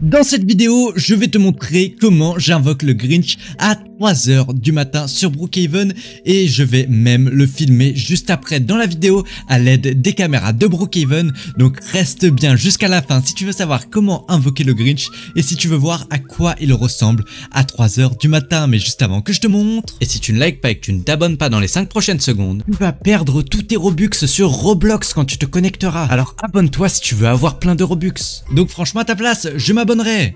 Dans cette vidéo, je vais te montrer comment j'invoque le Grinch à 3 h du matin sur Brookhaven et je vais même le filmer juste après dans la vidéo à l'aide des caméras de Brookhaven. Donc reste bien jusqu'à la fin si tu veux savoir comment invoquer le Grinch et si tu veux voir à quoi il ressemble à 3 h du matin. Mais juste avant que je te montre, et si tu ne likes pas et que tu ne t'abonnes pas dans les 5 prochaines secondes, tu vas perdre tous tes Robux sur Roblox quand tu te connecteras. Alors abonne-toi si tu veux avoir plein de Robux. Donc franchement à ta place, je m'abonnerai.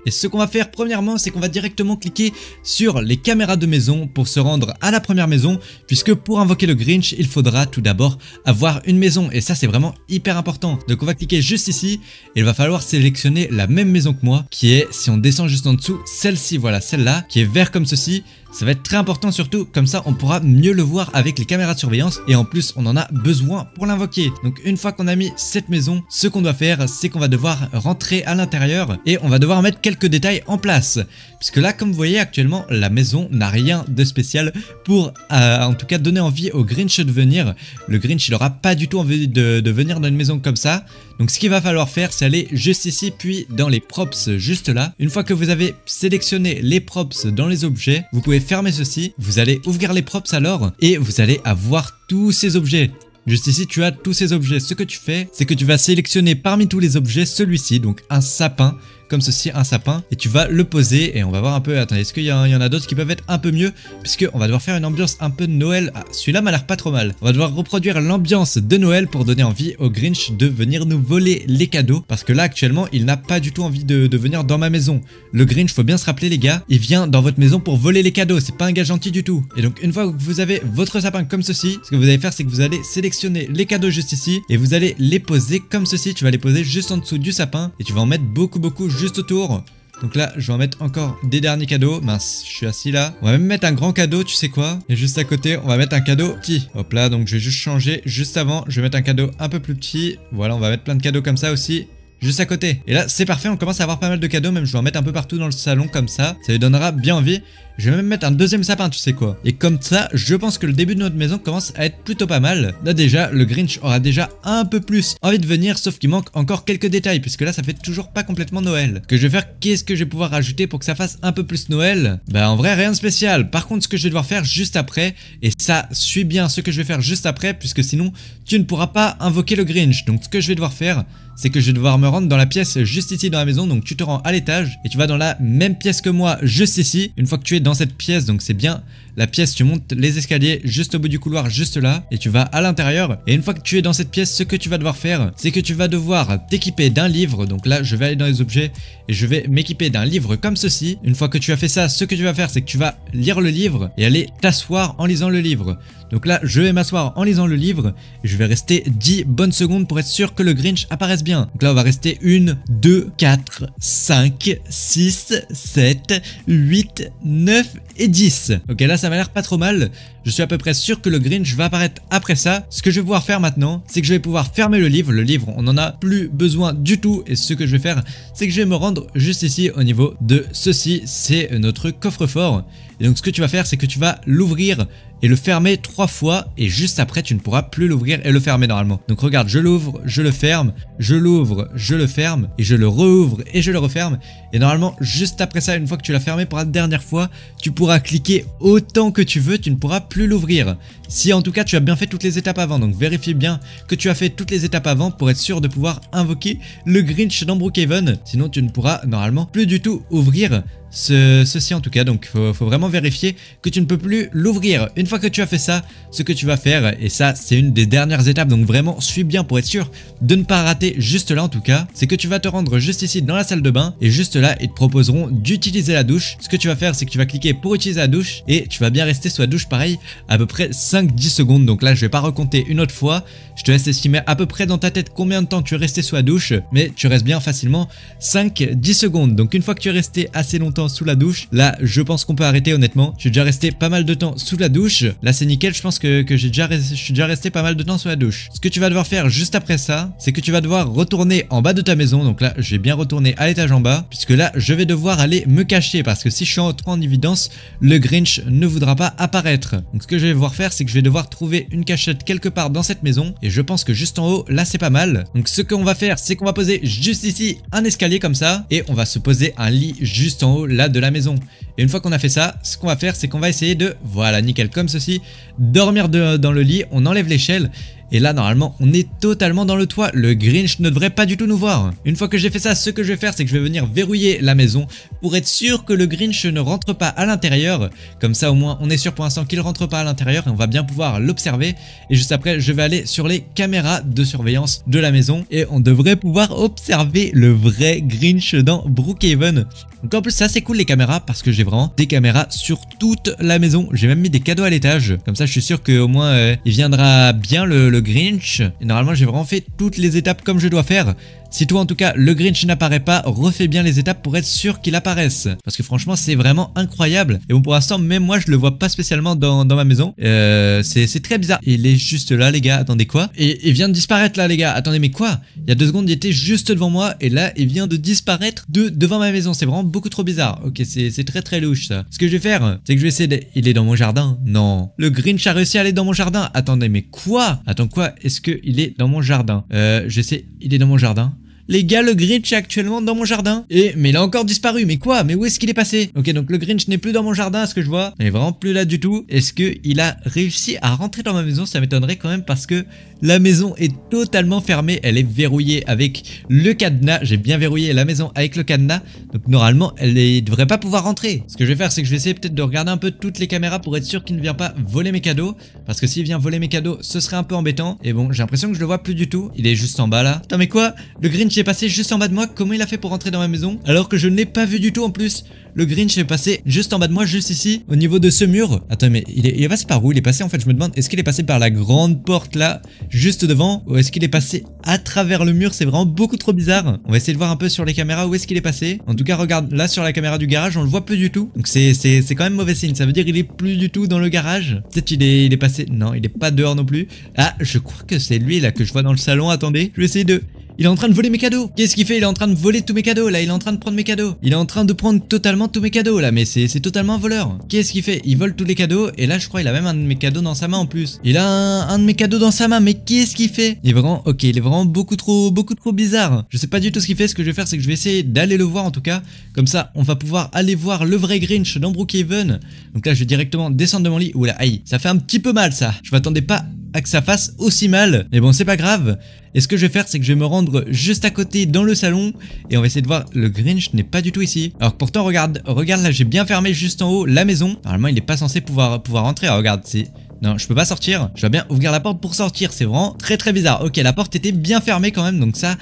Et ce qu'on va faire premièrement, c'est qu'on va directement cliquer sur les caméras de maison pour se rendre à la première maison, puisque pour invoquer le Grinch, il faudra tout d'abord avoir une maison et ça c'est vraiment hyper important. Donc on va cliquer juste ici et il va falloir sélectionner la même maison que moi, qui est, si on descend juste en dessous, celle-ci, voilà, celle-là, qui est vert comme ceci. Ça va être très important, surtout comme ça on pourra mieux le voir avec les caméras de surveillance et en plus on en a besoin pour l'invoquer. Donc une fois qu'on a mis cette maison, ce qu'on doit faire, c'est qu'on va devoir rentrer à l'intérieur et on va devoir mettre quelques détails en place, puisque là comme vous voyez actuellement la maison n'a rien de spécial pour en tout cas donner envie au Grinch de venir. Le Grinch il aura pas du tout envie de venir dans une maison comme ça. Donc ce qu'il va falloir faire, c'est aller juste ici puis dans les props juste là. Une fois que vous avez sélectionné les props dans les objets, vous pouvez fermer ceci, vous allez ouvrir les props alors et vous allez avoir tous ces objets. Juste ici tu as tous ces objets. Ce que tu fais, c'est que tu vas sélectionner parmi tous les objets celui-ci, donc un sapin, comme ceci, un sapin, et tu vas le poser et on va voir un peu. Attendez, est-ce qu'il y en a d'autres qui peuvent être un peu mieux, puisque on va devoir faire une ambiance un peu de Noël. Ah, celui-là m'a l'air pas trop mal. On va devoir reproduire l'ambiance de Noël pour donner envie au Grinch de venir nous voler les cadeaux, parce que là actuellement il n'a pas du tout envie de venir dans ma maison. Le Grinch, faut bien se rappeler les gars, il vient dans votre maison pour voler les cadeaux, c'est pas un gars gentil du tout. Et donc une fois que vous avez votre sapin comme ceci, ce que vous allez faire, c'est que vous allez sélectionner les cadeaux juste ici et vous allez les poser comme ceci. Tu vas les poser juste en dessous du sapin et tu vas en mettre beaucoup juste autour. Donc là je vais en mettre encore des derniers cadeaux. Mince, je suis assis là. On va même mettre un grand cadeau, tu sais quoi. Et juste à côté on va mettre un cadeau petit. Hop là, donc je vais juste changer. Juste avant je vais mettre un cadeau un peu plus petit. Voilà, on va mettre plein de cadeaux comme ça aussi juste à côté. Et là c'est parfait, on commence à avoir pas mal de cadeaux. Même je vais en mettre un peu partout dans le salon comme ça lui donnera bien envie. Je vais même mettre un deuxième sapin, tu sais quoi. Et comme ça, je pense que le début de notre maison commence à être plutôt pas mal. Là déjà, le Grinch aura déjà un peu plus envie de venir, sauf qu'il manque encore quelques détails, puisque là ça fait toujours pas complètement Noël. Ce que je vais faire, qu'est-ce que je vais pouvoir rajouter pour que ça fasse un peu plus Noël? Bah en vrai rien de spécial. Par contre ce que je vais devoir faire juste après, et ça suit bien ce que je vais faire juste après, puisque sinon tu ne pourras pas invoquer le Grinch. Donc ce que je vais devoir faire, c'est que je vais devoir me rendre dans la pièce juste ici dans la maison. Donc tu te rends à l'étage et tu vas dans la même pièce que moi juste ici. Une fois que tu es dans cette pièce, donc c'est bien la pièce, tu montes les escaliers juste au bout du couloir juste là et tu vas à l'intérieur. Et une fois que tu es dans cette pièce, ce que tu vas devoir faire, c'est que tu vas devoir t'équiper d'un livre. Donc là je vais aller dans les objets et je vais m'équiper d'un livre comme ceci. Une fois que tu as fait ça, ce que tu vas faire, c'est que tu vas lire le livre et aller t'asseoir en lisant le livre. Donc là je vais m'asseoir en lisant le livre et je vais rester 10 bonnes secondes pour être sûr que le Grinch apparaisse bien. Donc là on va rester 1, 2, 4, 5, 6, 7, 8, 9 et 10. Ok, là ça m'a l'air pas trop mal. Je suis à peu près sûr que le Grinch va apparaître après ça. Ce que je vais pouvoir faire maintenant, c'est que je vais pouvoir fermer le livre. Le livre, on n'en a plus besoin du tout. Et ce que je vais faire, c'est que je vais me rendre juste ici au niveau de ceci. C'est notre coffre-fort. Et donc ce que tu vas faire, c'est que tu vas l'ouvrir et le fermer 3 fois. Et juste après, tu ne pourras plus l'ouvrir et le fermer normalement. Donc regarde, je l'ouvre, je le ferme, je l'ouvre, je le ferme et je le rouvre et je le referme. Et normalement, juste après ça, une fois que tu l'as fermé pour la dernière fois, tu pourras cliquer autant que tu veux, tu ne pourras plus l'ouvrir. Si en tout cas tu as bien fait toutes les étapes avant, donc vérifie bien que tu as fait toutes les étapes avant pour être sûr de pouvoir invoquer le Grinch dans Brookhaven. Sinon tu ne pourras normalement plus du tout ouvrir ceci en tout cas. Donc faut vraiment vérifier que tu ne peux plus l'ouvrir. Une fois que tu as fait ça, ce que tu vas faire, et ça c'est une des dernières étapes, donc vraiment suis bien pour être sûr de ne pas rater juste là en tout cas, c'est que tu vas te rendre juste ici dans la salle de bain et juste là ils te proposeront d'utiliser la douche. Ce que tu vas faire, c'est que tu vas cliquer pour utiliser la douche et tu vas bien rester sous la douche pareil à peu près 5-10 secondes. Donc là je vais pas recompter une autre fois, je te laisse estimer à peu près dans ta tête combien de temps tu es resté sous la douche, mais tu restes bien facilement 5-10 secondes. Donc une fois que tu es resté assez longtemps sous la douche, là je pense qu'on peut arrêter honnêtement. Je suis déjà resté pas mal de temps sous la douche, là c'est nickel, je pense que je suis déjà resté pas mal de temps sous la douche. Ce que tu vas devoir faire juste après ça, c'est que tu vas devoir retourner en bas de ta maison. Donc là je vais bien retourner à l'étage en bas, puisque là je vais devoir aller me cacher, parce que si je suis trop en évidence, le Grinch ne voudra pas apparaître. Donc ce que je vais devoir faire, c'est c'est que je vais devoir trouver une cachette quelque part dans cette maison. Et je pense que juste en haut, là c'est pas mal. Donc ce qu'on va faire, c'est qu'on va poser juste ici un escalier comme ça. Et on va se poser un lit juste en haut là de la maison. Et une fois qu'on a fait ça, ce qu'on va faire, c'est qu'on va essayer de, voilà, nickel, comme ceci, dormir dans le lit, on enlève l'échelle. Et là, normalement, on est totalement dans le toit. Le Grinch ne devrait pas du tout nous voir. Une fois que j'ai fait ça, ce que je vais faire, c'est que je vais venir verrouiller la maison pour être sûr que le Grinch ne rentre pas à l'intérieur. Comme ça, au moins, on est sûr pour l'instant qu'il ne rentre pas à l'intérieur et on va bien pouvoir l'observer. Et juste après, je vais aller sur les caméras de surveillance de la maison et on devrait pouvoir observer le vrai Grinch dans Brookhaven. Donc en plus, ça c'est cool les caméras parce que j'ai vraiment des caméras sur toute la maison. J'ai même mis des cadeaux à l'étage. Comme ça, je suis sûr qu'au moins, il viendra bien le Grinch. Et normalement, j'ai vraiment fait toutes les étapes comme je dois faire. Si toi en tout cas le Grinch n'apparaît pas, refais bien les étapes pour être sûr qu'il apparaisse. Parce que franchement c'est vraiment incroyable. Et bon pour l'instant même moi je le vois pas spécialement dans ma maison. C'est très bizarre. Il est juste là les gars, attendez quoi? Et il vient de disparaître là les gars, attendez mais quoi? Il y a 2 secondes il était juste devant moi et là il vient de disparaître devant ma maison. C'est vraiment beaucoup trop bizarre. Ok c'est très louche ça. Ce que je vais faire c'est que je vais essayer de... Il est dans mon jardin? Non. Le Grinch a réussi à aller dans mon jardin. Attendez mais quoi? Attends quoi? Est-ce qu'il est dans mon jardin? Je sais, il est dans mon jardin. Les gars, le Grinch est actuellement dans mon jardin. Mais il a encore disparu. Mais quoi? Mais où est-ce qu'il est passé? Ok, donc le Grinch n'est plus dans mon jardin, à ce que je vois. Il est vraiment plus là du tout. Est-ce qu'il a réussi à rentrer dans ma maison? Ça m'étonnerait quand même parce que la maison est totalement fermée. Elle est verrouillée avec le cadenas. J'ai bien verrouillé la maison avec le cadenas. Donc normalement, elle ne devrait pas pouvoir rentrer. Ce que je vais faire, c'est que je vais essayer peut-être de regarder un peu toutes les caméras pour être sûr qu'il ne vient pas voler mes cadeaux. Parce que s'il vient voler mes cadeaux, ce serait un peu embêtant. Et bon, j'ai l'impression que je le vois plus du tout. Il est juste en bas là. Attends, mais quoi? Le Grinch est passé juste en bas de moi. Comment il a fait pour rentrer dans ma maison alors que je ne l'ai pas vu du tout en plus? Le Grinch est passé juste en bas de moi, juste ici, au niveau de ce mur. Attends, mais il est passé par où? Il est passé en fait, je me demande, est-ce qu'il est passé par la grande porte là, juste devant? Ou est-ce qu'il est passé à travers le mur? C'est vraiment beaucoup trop bizarre. On va essayer de voir un peu sur les caméras où est-ce qu'il est passé. En tout cas, regarde, là sur la caméra du garage, on le voit plus du tout. Donc c'est quand même mauvais signe. Ça veut dire qu'il est plus du tout dans le garage. Peut-être il est passé... Non, il est pas dehors non plus. Ah, je crois que c'est lui là que je vois dans le salon. Attendez, je vais essayer de... Il est en train de voler mes cadeaux. Qu'est-ce qu'il fait? Il est en train de voler tous mes cadeaux là. Il est en train de prendre mes cadeaux. Il est en train de prendre totalement tous mes cadeaux là. Mais c'est totalement un voleur. Qu'est-ce qu'il fait? Il vole tous les cadeaux. Et là je crois il a même un de mes cadeaux dans sa main en plus. Il a un de mes cadeaux dans sa main. Mais qu'est-ce qu'il fait? Il est vraiment... Ok, il est vraiment beaucoup trop bizarre. Je sais pas du tout ce qu'il fait. Ce que je vais faire c'est que je vais essayer d'aller le voir en tout cas. Comme ça on va pouvoir aller voir le vrai Grinch dans Brookhaven. Donc là je vais directement descendre de mon lit. Oula aïe. Ça fait un petit peu mal ça. Je m'attendais pas à que ça fasse aussi mal. Mais bon c'est pas grave. Et ce que je vais faire c'est que je vais me rendre juste à côté dans le salon. Et on va essayer de voir. Le Grinch n'est pas du tout ici. Alors que pourtant regarde là j'ai bien fermé juste en haut la maison. Normalement il est pas censé pouvoir rentrer. Alors, regarde c'est... Non, je peux pas sortir. Je dois bien ouvrir la porte pour sortir. C'est vraiment très bizarre. Ok, la porte était bien fermée quand même. Donc ça,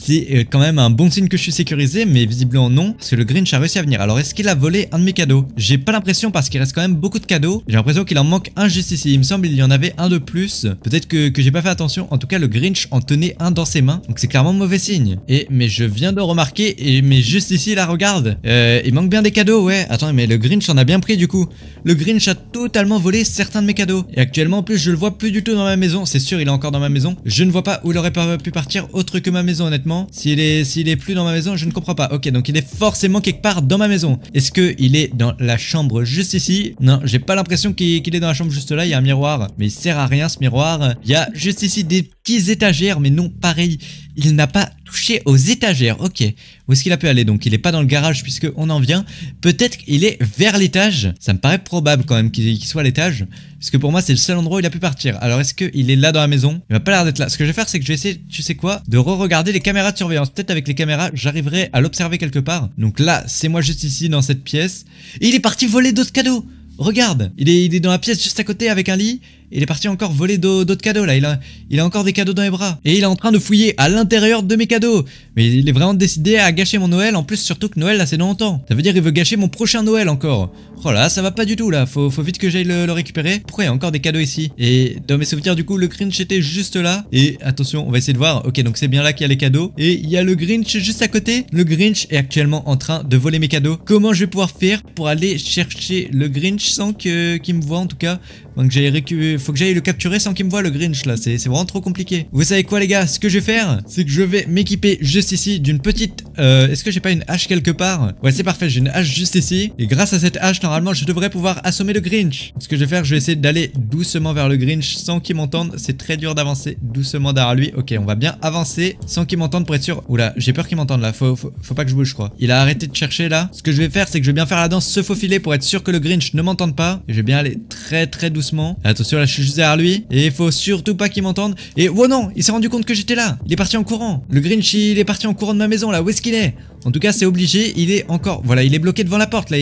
c'est quand même un bon signe que je suis sécurisé. Mais visiblement non. Parce que le Grinch a réussi à venir. Alors, est-ce qu'il a volé un de mes cadeaux? J'ai pas l'impression parce qu'il reste quand même beaucoup de cadeaux. J'ai l'impression qu'il en manque un juste ici. Il me semble qu'il y en avait un de plus. Peut-être que j'ai pas fait attention. En tout cas, le Grinch en tenait un dans ses mains. Donc c'est clairement mauvais signe. Mais je viens de remarquer. Mais juste ici, là, regarde. Il manque bien des cadeaux, ouais. Attends, mais le Grinch en a bien pris du coup. Le Grinch a totalement volé certains de mes cadeaux. Et actuellement en plus je le vois plus du tout dans ma maison. C'est sûr il est encore dans ma maison. Je ne vois pas où il aurait pas pu partir autre que ma maison honnêtement. S'il est plus dans ma maison je ne comprends pas. Ok donc il est forcément quelque part dans ma maison. Est-ce qu'il est dans la chambre juste ici? Non j'ai pas l'impression qu'il est dans la chambre juste là. Il y a un miroir mais il sert à rien ce miroir. Il y a juste ici des petites étagères mais non pareil. Il n'a pas touché aux étagères. Ok. Où est-ce qu'il a pu aller? Donc il est pas dans le garage puisque on en vient. Peut-être qu'il est vers l'étage. Ça me paraît probable quand même qu'il soit à l'étage. Puisque pour moi c'est le seul endroit où il a pu partir. Alors est-ce qu'il est là dans la maison? Il va pas l'air d'être là. Ce que je vais faire c'est que je vais essayer, tu sais quoi, de re-regarder les caméras de surveillance. Peut-être avec les caméras j'arriverai à l'observer quelque part. Donc là c'est moi juste ici dans cette pièce. Et il est parti voler d'autres cadeaux. Regarde, il est dans la pièce juste à côté avec un lit. Il est parti encore voler d'autres cadeaux là, il a encore des cadeaux dans les bras. Et il est en train de fouiller à l'intérieur de mes cadeaux. Mais il est vraiment décidé à gâcher mon Noël. En plus surtout que Noël là c'est dans longtemps. Ça veut dire qu'il veut gâcher mon prochain Noël encore. Oh là ça va pas du tout là, faut vite que j'aille le récupérer. Pourquoi il y a encore des cadeaux ici? Et dans mes souvenirs du coup le Grinch était juste là. Et attention on va essayer de voir. Ok donc c'est bien là qu'il y a les cadeaux. Et il y a le Grinch juste à côté. Le Grinch est actuellement en train de voler mes cadeaux. Comment je vais pouvoir faire pour aller chercher le Grinch sans qu'il me voie en tout cas? Donc j'allais faut que j'aille le capturer sans qu'il me voie le Grinch là, c'est vraiment trop compliqué. Vous savez quoi les gars, ce que je vais faire, c'est que je vais m'équiper juste ici d'une petite... Est-ce que j'ai pas une hache quelque part? Ouais c'est parfait, j'ai une hache juste ici. Et grâce à cette hache, normalement, je devrais pouvoir assommer le Grinch. Ce que je vais faire, je vais essayer d'aller doucement vers le Grinch sans qu'il m'entende. C'est très dur d'avancer doucement derrière lui. Ok, on va bien avancer sans qu'il m'entende pour être sûr. Oula, j'ai peur qu'il m'entende là, faut pas que je bouge je crois. Il a arrêté de chercher là. Ce que je vais faire, c'est que je vais bien faire la danse se faufiler pour être sûr que le Grinch ne m'entende pas. Et je vais bien aller très doucement. Attention là, je suis juste derrière lui. Et il faut surtout pas qu'il m'entende. Et oh non, il s'est rendu compte que j'étais là. Il est parti en courant. Le Grinch, il est parti en courant de ma maison là. Où est-ce qu'il est? En tout cas, c'est obligé. Il est encore... Voilà, il est bloqué devant la porte là.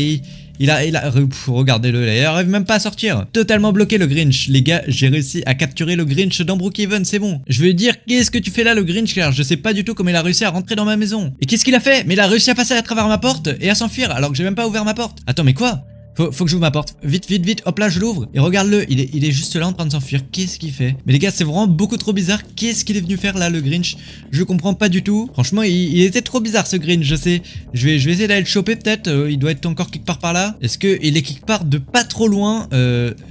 Regardez-le là, il arrive même pas à sortir. Totalement bloqué le Grinch. Les gars, j'ai réussi à capturer le Grinch dans Brookhaven, c'est bon. Je veux dire, qu'est-ce que tu fais là le Grinch car je sais pas du tout comment il a réussi à rentrer dans ma maison. Et qu'est-ce qu'il a fait? Mais il a réussi à passer à travers ma porte et à s'enfuir alors que j'ai même pas ouvert ma porte. Attends, mais quoi? Faut que j'ouvre ma porte. Vite, hop là, je l'ouvre. Et regarde-le, il est juste là en train de s'enfuir. Qu'est-ce qu'il fait? Mais les gars, c'est vraiment beaucoup trop bizarre. Qu'est-ce qu'il est venu faire là, le Grinch? Je comprends pas du tout. Franchement, il était trop bizarre ce Grinch, je sais. Je vais essayer d'aller le choper peut-être. Il doit être encore quelque part par là. Est-ce qu'il est quelque part de pas trop loin?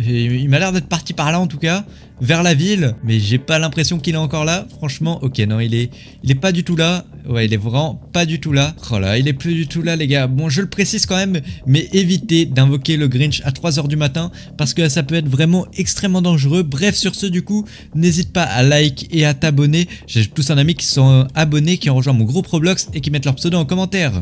Il m'a l'air d'être parti par là en tout cas. Vers la ville, mais j'ai pas l'impression qu'il est encore là. Franchement, ok, non, il est pas du tout là. Ouais, il est vraiment pas du tout là. Oh là, il est plus du tout là, les gars. Bon, je le précise quand même, mais évitez d'invoquer le Grinch à 3 h du matin parce que ça peut être vraiment extrêmement dangereux. Bref, sur ce, du coup, n'hésite pas à like et à t'abonner. J'ai tous un ami qui sont abonnés, qui ont rejoint mon groupe Roblox et qui mettent leur pseudo en commentaire.